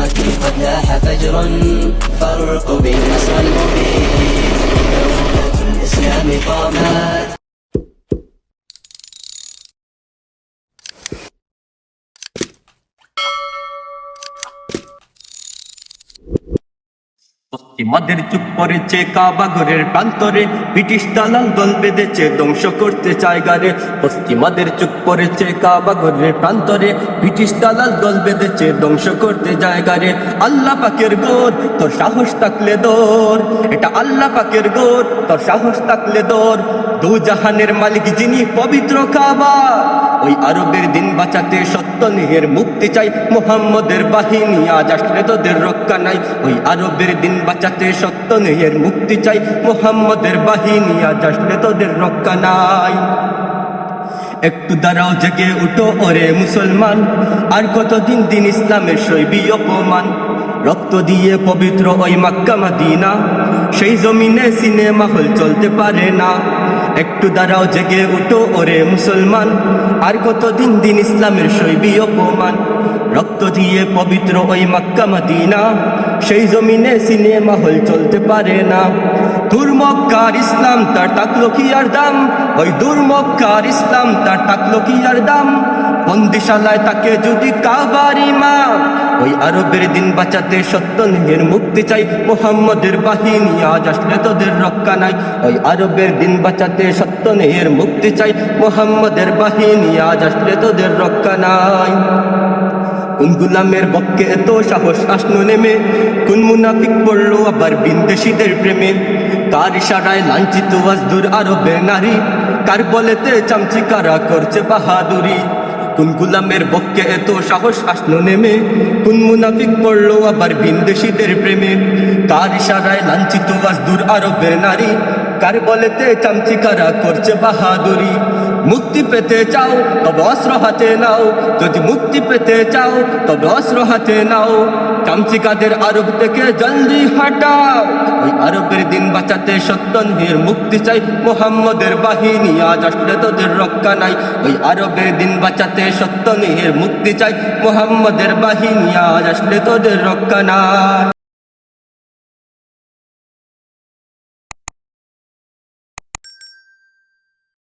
أمتي قد لاح فجر فارقب النصر المبين دولة الإسلام قامت পশ্চিমাদের চুপ পড়েছে কাবা ঘরের প্রান্তরে, ব্রিটিশ দালাল দল বেঁধেছে ধ্বংস করতে চায় গারে। পশ্চিমাদের চুপ পড়েছে কাবা ঘরের প্রান্তরে, ব্রিটিশ দালাল দল বেঁধেছে ধ্বংস করতে যায় গারে। আল্লাহ পাকের গোর তোর সাহস থাকলে দৌড়, এটা আল্লাহ পাকের গোর তোর সাহস থাকলে দৌড়। দু জাহানের মালিক যিনি পবিত্র কাবা, ওই আরবের দিন বাঁচাতে সত্য নিহের মুক্তি চাই। মুহাম্মদের বাহিনী আজ আসলে তোদের রক্ষা নাই। ওই আরবের দিন বাঁচাতে সত্য নিহের মুক্তি চাই। মুহাম্মদের বাহিনী আজ আসলে তোদের রক্ষা নাই। একটু দাঁড়াও জেগে উঠো ওরে মুসলমান, আর কতদিন দিন ইসলামের সইবি অপমান। রক্ত দিয়ে পবিত্র ওই মক্কা মদিনা, সেই জমিনে সিনেমা হল চলতে পারে না। একটু দাঁড়াও জেগে উঠো ওরে মুসলমান, আর কতদিন দিন ইসলামের সইবি অপমান। রক্ত দিয়ে পবিত্র ওই মক্কা মদিনা, সেই জমিনে সিনেমা হল চলতে পারে না। দূর মক্কার ইসলাম তার টাকলো কি আর দাম, ওই দূর মক্কার ইসলাম তার টাকলো কি আর দাম। বন্দিশালায় তাকে যদি কাবার ইমাম, ওই আরবের দিন বাঁচাতে সত্য নিহের মুক্তি চাই। মুহাম্মদের বাহিনী আজ আসলে তোদের রক্ষা নাই। ওই আরবের দিন বাঁচাতে সত্য নিহের মুক্তি চাই। মুহাম্মদের বাহিনী আজ আসলে তোদের রক্ষা নাই। কোন গুলামের বক্কে এত সাহস আসলো নেমে, কোন মুনাফিক পড়লো আবার বিন্দেশীদের প্রেমে। কার ইশারায় লাঞ্ছিত আজ দূর আরবের নারী, কার বলেতে চামচিকারা করছে বাহাদুরি। কোন গুলামের বক্কে এত সাহস আসলো নেমে, কোন মুনাফিক পড়লো আবার বিন্দেশীদের প্রেমে। কার ইশারায় লাঞ্ছিত আজ দূর আরবের নারী, কার বলেতে চামচিকারা করছে বাহাদুরি। মুক্তি পেতে চাও তবে অস্ত্র হাতে নাও, যদি মুক্তি পেতে চাও তবে অস্ত্র হাতে নাও। চামচিকাদের আরব থেকে জলদি হটাও, ওই আরবের দিন বাঁচাতে সত্য নিহের মুক্তি চাই। মুহাম্মদের বাহিনী আজ আসলে তোদের রক্ষা নাই। ওই আরবের দিন বাঁচাতে সত্য নিহের মুক্তি চাই। মুহাম্মদের বাহিনী আজ আসলে তোদের রক্ষা নাই।